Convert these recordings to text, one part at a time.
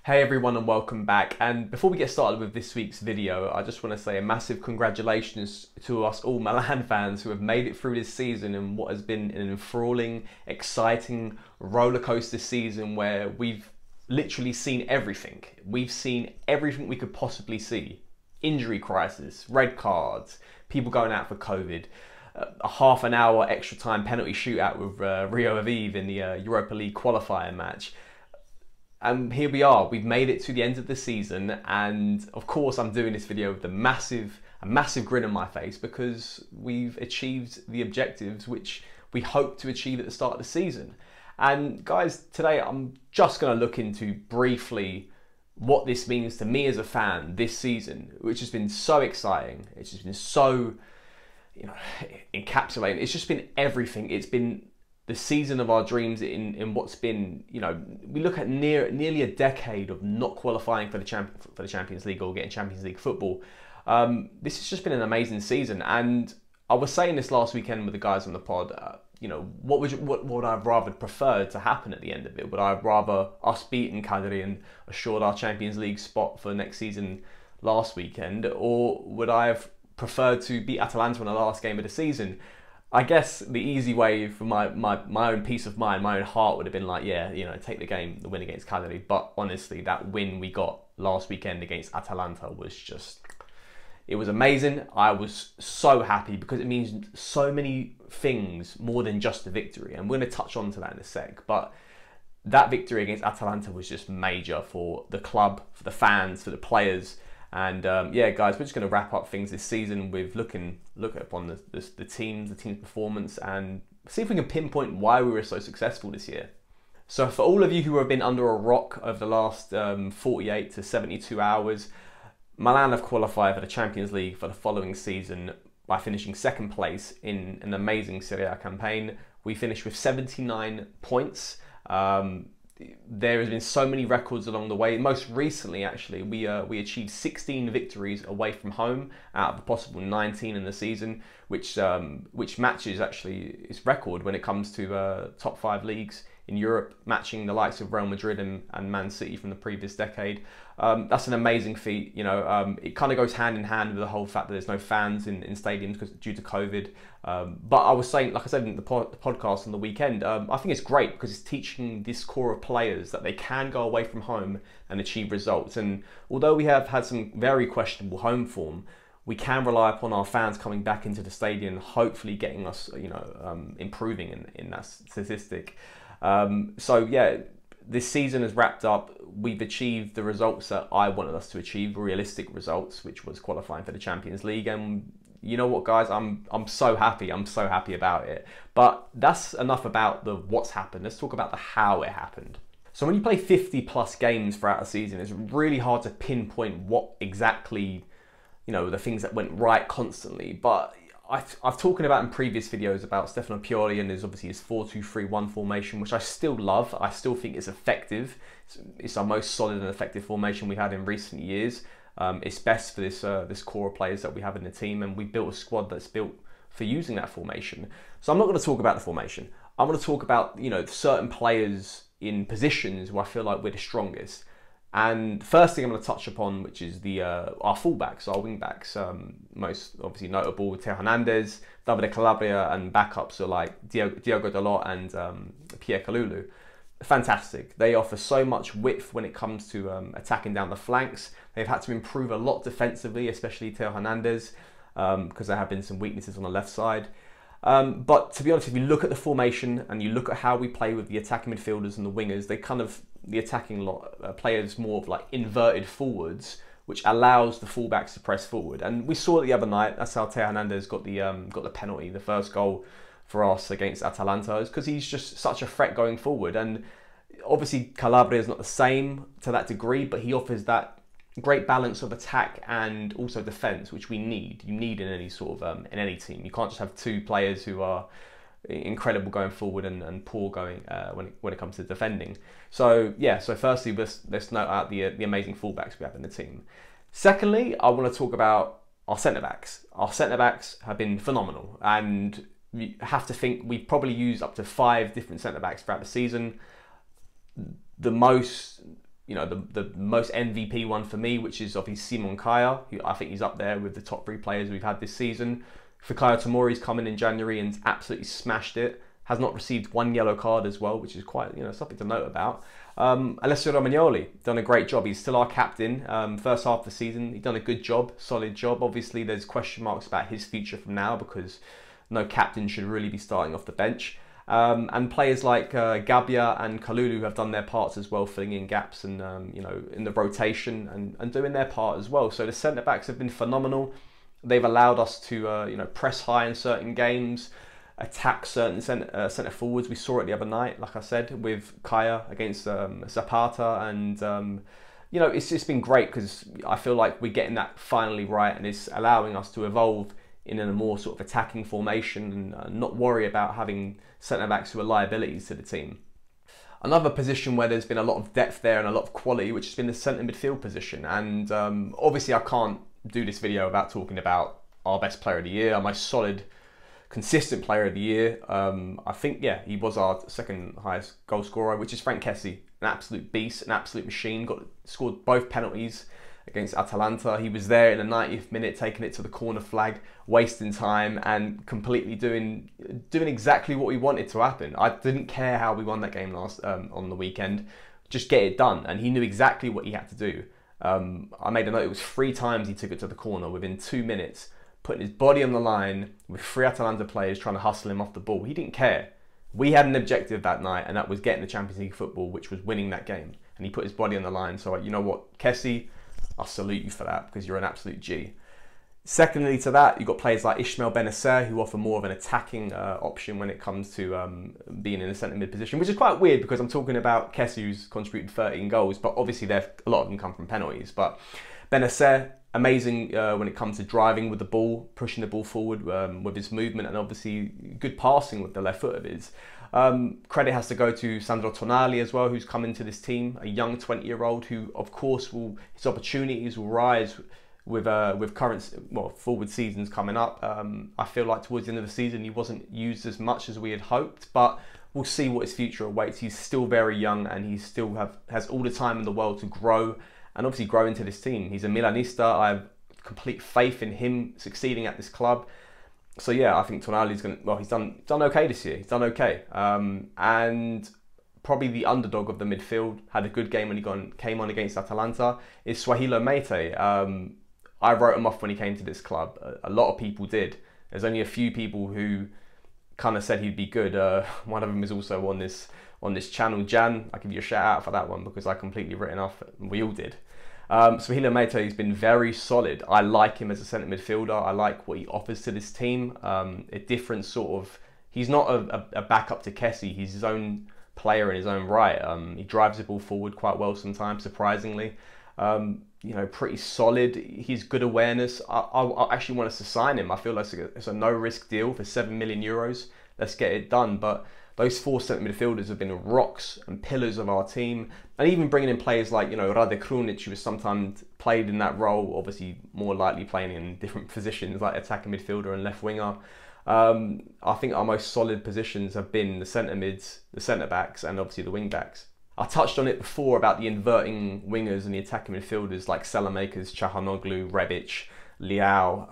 Hey everyone and welcome back. And before we get started with this week's video, I just want to say a massive congratulations to us all Milan fans who have made it through this season in what has been an enthralling, exciting roller coaster season where we've literally seen everything. We've seen everything we could possibly see. Injury crisis, red cards, people going out for COVID, a half an hour extra time penalty shootout with Rio Aviv in the Europa League qualifying match. And here we are, we've made it to the end of the season, and of course I'm doing this video with a massive grin on my face because we've achieved the objectives which we hoped to achieve at the start of the season. And guys, today I'm just going to look into briefly what this means to me as a fan this season, which has been so exciting. It's just been so, encapsulating. It's just been everything. It's been the season of our dreams in what's been, we look at nearly a decade of not qualifying for the Champions League or getting Champions League football. This has just been an amazing season, and I was saying this last weekend with the guys on the pod. What would I have rather preferred to happen at the end of it? Would I have rather us beaten Cagliari and assured our Champions League spot for next season last weekend, or would I have preferred to beat Atalanta in the last game of the season? I guess the easy way for my own peace of mind, my own heart would have been like, take the win against Cagliari. But honestly, that win we got last weekend against Atalanta was it was amazing. I was so happy because it means so many things more than just the victory. And we're going to touch on to that in a sec. But that victory against Atalanta was just major for the club, for the fans, for the players. And yeah, guys, we're just going to wrap up things this season with look upon the team's performance and see if we can pinpoint why we were so successful this year. So for all of you who have been under a rock over the last 48 to 72 hours, Milan have qualified for the Champions League for the following season by finishing second place in an amazing Serie A campaign. We finished with 79 points. There has been so many records along the way. Most recently, actually, we achieved 16 victories away from home out of a possible 19 in the season, which matches actually its record when it comes to top 5 leagues in Europe, matching the likes of Real Madrid and Man City from the previous decade. That's an amazing feat. It kind of goes hand in hand with the whole fact that there's no fans in stadiums due to COVID. But I was saying, like I said in the podcast on the weekend, I think it's great because it's teaching this core of players that they can go away from home and achieve results. And although we have had some very questionable home form, we can rely upon our fans coming back into the stadium, hopefully getting us, improving in that statistic. So yeah, this season has wrapped up. We've achieved the results that I wanted us to achieve, realistic results, which was qualifying for the Champions League. And you know what, guys, I'm so happy. I'm so happy about it. But that's enough about the what's happened. Let's talk about the how it happened. So when you play 50 plus games throughout a season, it's really hard to pinpoint what exactly, the things that went right constantly. But I've talked about in previous videos about Stefano and there's obviously his 4-2-3-1 formation, which I still love. I still think it's effective. It's our most solid and effective formation we've had in recent years. It's best for this core of players that we have in the team, and we built a squad that's built for using that formation. So I'm not going to talk about the formation. I'm going to talk about certain players in positions where I feel like we're the strongest. And the first thing I'm going to touch upon, which is our fullbacks, our wingbacks, most obviously notable Theo Hernandez, Davide Calabria, and backups are like Diogo Dalot and Pierre Kalulu. Fantastic. They offer so much width when it comes to attacking down the flanks. They've had to improve a lot defensively, especially Theo Hernandez, because there have been some weaknesses on the left side. But to be honest, if you look at the formation and you look at how we play with the attacking midfielders and the wingers, the attacking lot players more of like inverted forwards, which allows the fullbacks to press forward. And we saw it the other night. That's how Theo Hernandez got the penalty, the first goal for us against Atalanta, is because he's just such a threat going forward. And obviously Calabria is not the same to that degree, but he offers that great balance of attack and also defence, which we need. You need in any sort of in any team. You can't just have two players who are incredible going forward and poor going when it comes to defending. So yeah, so firstly, let's note out the amazing fullbacks we have in the team. Secondly, I want to talk about our centre-backs. Our centre-backs have been phenomenal, and you have to think we've probably used up to 5 different centre-backs throughout the season. The most the most MVP one for me, which is obviously Simon Kaya, who I think he's up there with the top 3 players we've had this season. Fikayo Tomori's come in January and absolutely smashed it. Has not received 1 yellow card as well, which is quite, something to note about. Alessio Romagnoli, done a great job. He's still our captain. First half of the season, he's done a good job, solid job. Obviously, there's question marks about his future from now because no captain should really be starting off the bench. And players like Gabbia and Kalulu have done their parts as well, filling in gaps and in the rotation and doing their part as well. So the centre backs have been phenomenal. They've allowed us to press high in certain games, attack certain centre forwards. We saw it the other night, like I said, with Kaya against Zapata, and it's just been great because I feel like we're getting that finally right, and it's allowing us to evolve in a more sort of attacking formation and not worry about having centre backs who are liabilities to the team. Another position where there's been a lot of depth there and a lot of quality, which has been the centre midfield position, and obviously I can't do this video without talking about our best player of the year, our most solid, consistent player of the year. I think, he was our second highest goal scorer, which is Frank Kessie, an absolute beast, an absolute machine. Scored both penalties against Atalanta. He was there in the 90th minute, taking it to the corner flag, wasting time and completely doing exactly what we wanted to happen. I didn't care how we won that game on the weekend, just get it done, and he knew exactly what he had to do. I made a note, it was 3 times he took it to the corner within 2 minutes, putting his body on the line with 3 Atalanta players trying to hustle him off the ball. He didn't care. We had an objective that night, and that was getting the Champions League football, which was winning that game. And he put his body on the line. So, you know what, Kessie, I salute you for that because you're an absolute G. Secondly to that, you've got players like Ismail Benacer who offer more of an attacking option when it comes to being in a centre mid position, which is quite weird because I'm talking about Kessie, who's contributed 13 goals, but obviously a lot of them come from penalties. But Benacer, amazing when it comes to driving with the ball, pushing the ball forward with his movement, and obviously good passing with the left foot of his. Credit has to go to Sandro Tonali as well, who's come into this team, a young 20-year-old who, of course, his opportunities will rise with forward seasons coming up. I feel like towards the end of the season he wasn't used as much as we had hoped, but we'll see what his future awaits. He's still very young and he still has all the time in the world to grow and obviously grow into this team. He's a Milanista. I have complete faith in him succeeding at this club. So yeah, I think Tonali's he's done okay this year. He's done okay. And probably the underdog of the midfield, had a good game when he came on against Atalanta, is Swahilo Mate. I wrote him off when he came to this club. A lot of people did. There's only a few people who kind of said he'd be good. One of them is also on this channel, Jan. I give you a shout out for that one because I completely written off. We all did. Swahilo Mate has been very solid. I like him as a centre midfielder. I like what he offers to this team. A different sort of. He's not a backup to Kessie. He's his own player in his own right. He drives the ball forward quite well sometimes, surprisingly. Pretty solid. He's good awareness. I actually want us to sign him. I feel like it's a no-risk deal for 7 million euros. Let's get it done. But those 4 centre midfielders have been rocks and pillars of our team. And even bringing in players like, Rade Krunic, who has sometimes played in that role, obviously more likely playing in different positions like attacking midfielder and left winger. I think our most solid positions have been the centre mids, the centre backs, and obviously the wing backs. I touched on it before about the inverting wingers and the attacking midfielders like Salamakers, Çalhanoğlu, Rebic, Leao,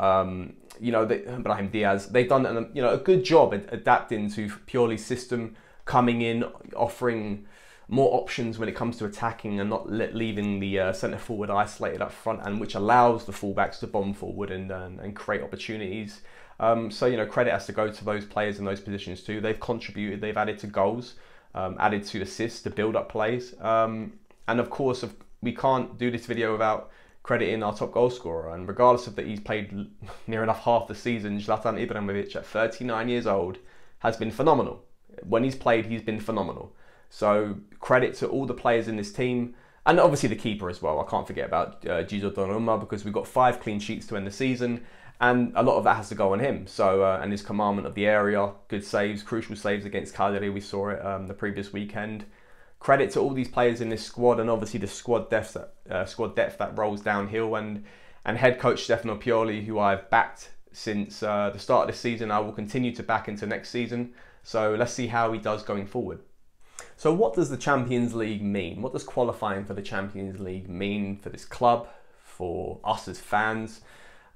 Brahim Diaz. They've done a good job at adapting to Pioli's system, coming in, offering more options when it comes to attacking and not leaving the centre forward isolated up front, and which allows the fullbacks to bomb forward and create opportunities. So credit has to go to those players in those positions too. They've contributed, they've added to goals. Added to assists to build up plays, and of course we can't do this video without crediting our top goal scorer. And regardless of that, he's played near enough half the season. Zlatan Ibrahimovic at 39 years old has been phenomenal. When he's played, he's been phenomenal. So credit to all the players in this team, and obviously the keeper as well. I can't forget about Gio Donnarumma because we've got 5 clean sheets to end the season. And a lot of that has to go on him. So, and his commandment of the area, good saves, crucial saves against Cagliari, we saw it the previous weekend. Credit to all these players in this squad, and obviously the squad depth that rolls downhill. And head coach Stefano Pioli, who I've backed since the start of this season, I will continue to back into next season. So let's see how he does going forward. So what does the Champions League mean? What does qualifying for the Champions League mean for this club, for us as fans?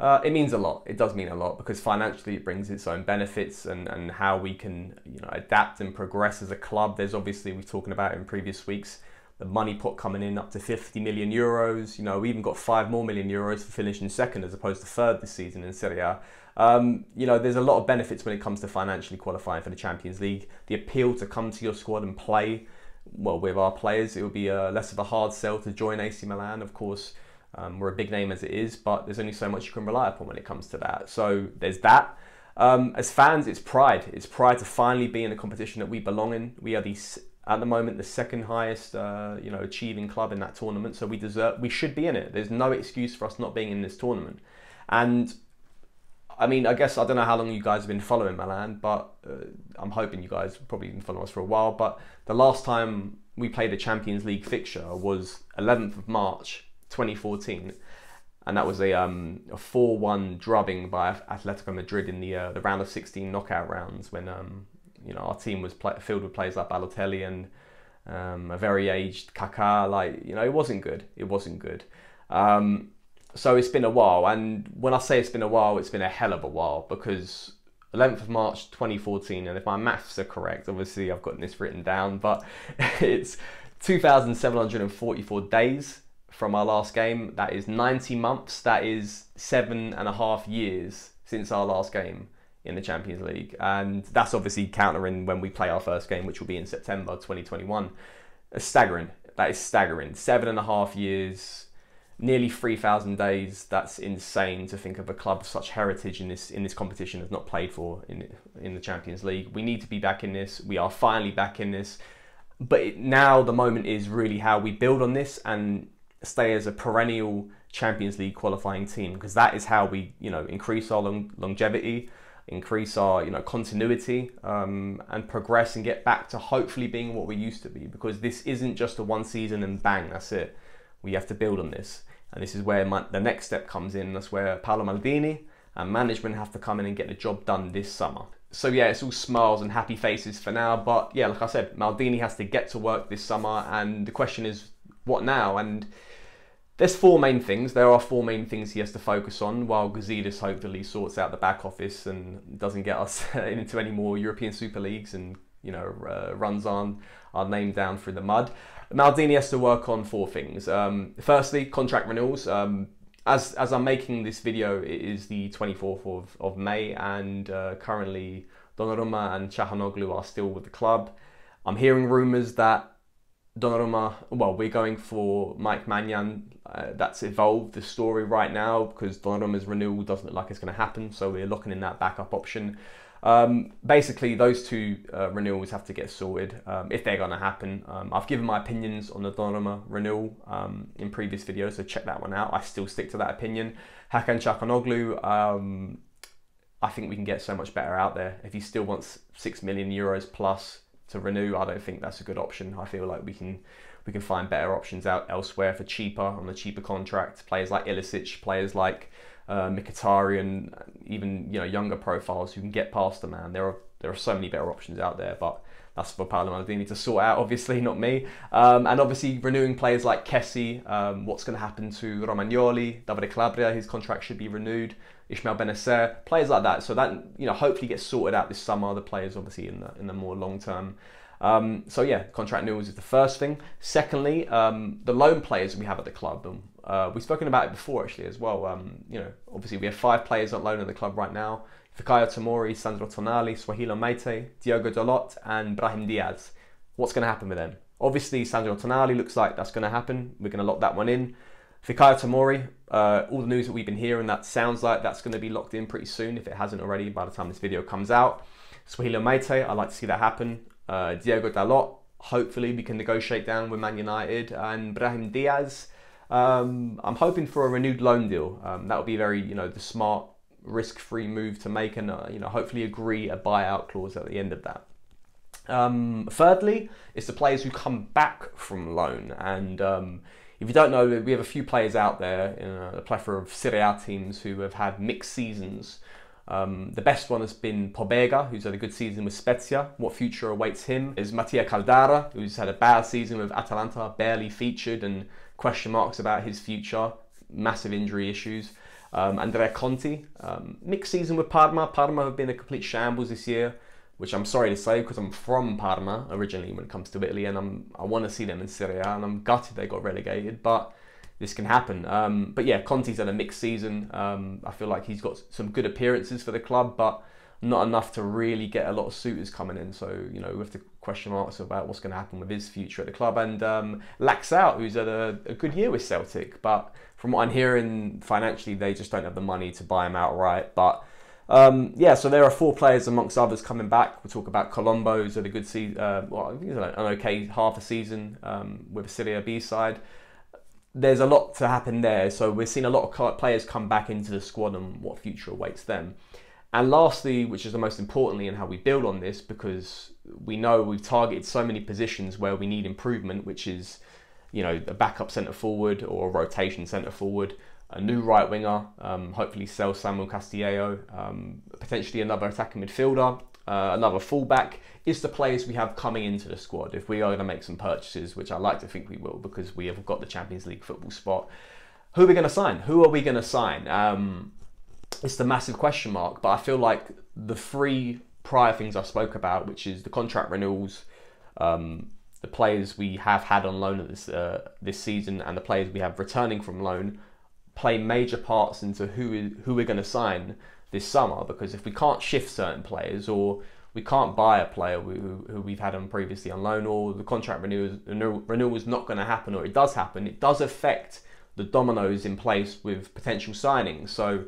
It means a lot. It does mean a lot because financially it brings its own benefits and how we can adapt and progress as a club. There's obviously, we've talking about in previous weeks, the money pot coming in up to 50 million euros. We even got 5 more million euros for finishing second as opposed to third this season in Serie A. There's a lot of benefits when it comes to financially qualifying for the Champions League. The appeal to come to your squad and play, well, with our players, it will be less of a hard sell to join AC Milan. Of course, we're a big name as it is, but there's only so much you can rely upon when it comes to that. So there's that. As fans, it's pride. It's pride to finally be in a competition that we belong in. We are at the moment, the second highest, achieving club in that tournament. So we should be in it. There's no excuse for us not being in this tournament. And I mean, I guess, I don't know how long you guys have been following Milan, but I'm hoping you guys probably been following us for a while. But the last time we played a Champions League fixture was 11th of March, 2014. And that was a 4-1 drubbing by Atletico Madrid in the round of 16 knockout rounds when, our team was filled with players like Balotelli and a very aged Kaká. It wasn't good. It wasn't good. So it's been a while, and when I say it's been a while, it's been a hell of a while, because 11th of March 2014, and if my maths are correct, obviously I've got this written down, but it's 2,744 days from our last game. That is 90 months. That is 7.5 years since our last game in the Champions League, and that's obviously countering when we play our first game, which will be in September 2021. It's staggering. That is staggering. 7.5 years. Nearly 3,000 days. That's insane to think of a club of such heritage in this competition has not played for in the Champions League. We need to be back in this. We are finally back in this. But now the moment is really how we build on this and stay as a perennial Champions League qualifying team, because that is how we increase our longevity, increase our continuity, and progress and get back to hopefully being what we used to be. Because this isn't just a one season and bang, that's it. We have to build on this. And this is where the next step comes in. That's where Paolo Maldini and management have to come in and get the job done this summer. So yeah, it's all smiles and happy faces for now. But yeah, like I said, Maldini has to get to work this summer. And the question is, what now? And there's 4 main things. There are 4 main things he has to focus on, while Gazidis hopefully sorts out the back office and doesn't get us into any more European Super Leagues and runs our name down through the mud. Maldini has to work on 4 things. Firstly, contract renewals. As I'm making this video, it is the 24th of May, and currently Donnarumma and Çalhanoğlu are still with the club. I'm hearing rumours that Donnarumma, well, we're going for Mike Maignan. That's evolved the story right now, because Donnarumma's renewal doesn't look like it's going to happen, so we're locking in that backup option. Basically, those 2 renewals have to get sorted if they're going to happen. I've given my opinions on the Donnarumma renewal in previous videos, so check that one out. I still stick to that opinion. Hakan Çalhanoğlu, I think we can get so much better out there. If he still wants 6 million euros plus to renew, I don't think that's a good option. I feel like we can find better options out elsewhere for cheaper, on a cheaper contract. Players like Ilicic, players like Mkhitaryan, even younger profiles who can get past the man. There are so many better options out there, but that's for Paolo Maldini to sort out, obviously, not me. And obviously renewing players like Kessie, what's going to happen to Romagnoli, Davide Calabria, his contract should be renewed, Ismail Benacer, players like that. So that hopefully gets sorted out this summer. The players obviously in the more long term. So yeah, contract renewals is the first thing. Secondly, the loan players we have at the club. We've spoken about it before actually as well. Obviously we have 5 players on loan at the club right now: Fikayo Tomori, Sandro Tonali, Swahilo Meite, Diogo Dalot, and Brahim Diaz. What's going to happen with them? Obviously Sandro Tonali looks like that's going to happen. We're going to lock that one in. Fikayo Tomori, all the news that we've been hearing, that sounds like that's going to be locked in pretty soon, if it hasn't already by the time this video comes out. Swahilo Meite, I'd like to see that happen. Diogo Dalot, hopefully we can negotiate down with Man United. And Brahim Diaz, I'm hoping for a renewed loan deal. That would be very, the smart, risk-free move to make, and hopefully agree a buyout clause at the end of that. Thirdly, it's the players who come back from loan. And if you don't know, we have a few players out there in a plethora of Serie A teams who have had mixed seasons. The best one has been Pobega, who's had a good season with Spezia. What future awaits him is Mattia Caldara, who's had a bad season with Atalanta, barely featured, and question marks about his future, massive injury issues. Andrea Conti, mixed season with Parma. Parma have been a complete shambles this year, which I'm sorry to say because I'm from Parma originally when it comes to Italy, and I want to see them in Serie A, and I'm gutted they got relegated, but this can happen. But yeah, Conti's had a mixed season. I feel like he's got some good appearances for the club, but not enough to really get a lot of suitors coming in. So, you know, we have to question marks about what's going to happen with his future at the club. And Laxalt, who's had a good year with Celtic, but from what I'm hearing, financially, they just don't have the money to buy him outright. But yeah, so there are 4 players amongst others coming back. We'll talk about Colombo, who's had a good season, well, I think he's had an okay half a season with a Serie B side. There's a lot to happen there, so we're seeing a lot of players come back into the squad and what future awaits them. And lastly, which is the most importantly, and how we build on this, because we know we've targeted so many positions where we need improvement, which is, you know, a backup centre forward or a rotation centre forward, a new right winger, hopefully sell Samuel Castillejo, potentially another attacking midfielder, another fullback, is the players we have coming into the squad. If we are going to make some purchases, which I like to think we will, because we have got the Champions League football spot, who are we going to sign? Who are we going to sign? It's the massive question mark, but I feel like the 3 prior things I spoke about, which is the contract renewals, the players we have had on loan at this season, and the players we have returning from loan, play major parts into who we're going to sign this summer. Because if we can't shift certain players, or we can't buy a player who we've had on previously on loan, or the contract renewal is not going to happen, or it does happen, it does affect the dominoes in place with potential signings. So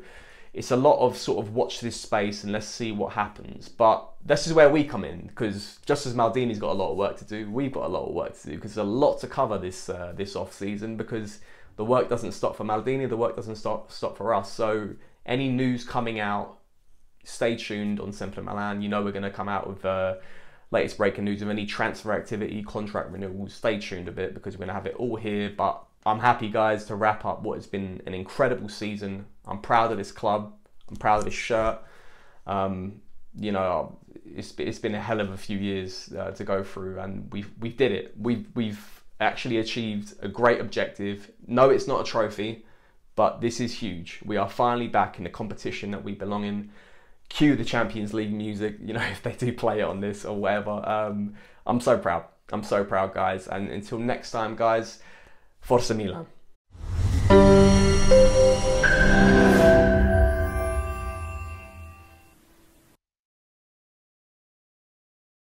it's a lot of sort of watch this space and let's see what happens. But this is where we come in, because just as Maldini's got a lot of work to do, we've got a lot of work to do, because there's a lot to cover this off season, because the work doesn't stop for Maldini, the work doesn't stop for us. So any news coming out, stay tuned on Sempre Milan. You know we're going to come out with latest breaking news of any transfer activity, contract renewals. Stay tuned a bit, because we're going to have it all here. But I'm happy, guys, to wrap up what has been an incredible season. I'm proud of this club. I'm proud of this shirt. You know, it's been a hell of a few years to go through, and we did it. We've actually achieved a great objective. No, it's not a trophy, but this is huge. We are finally back in the competition that we belong in. Cue the Champions League music, you know, if they do play it on this or whatever. I'm so proud. I'm so proud, guys. And until next time, guys, Forza Milan.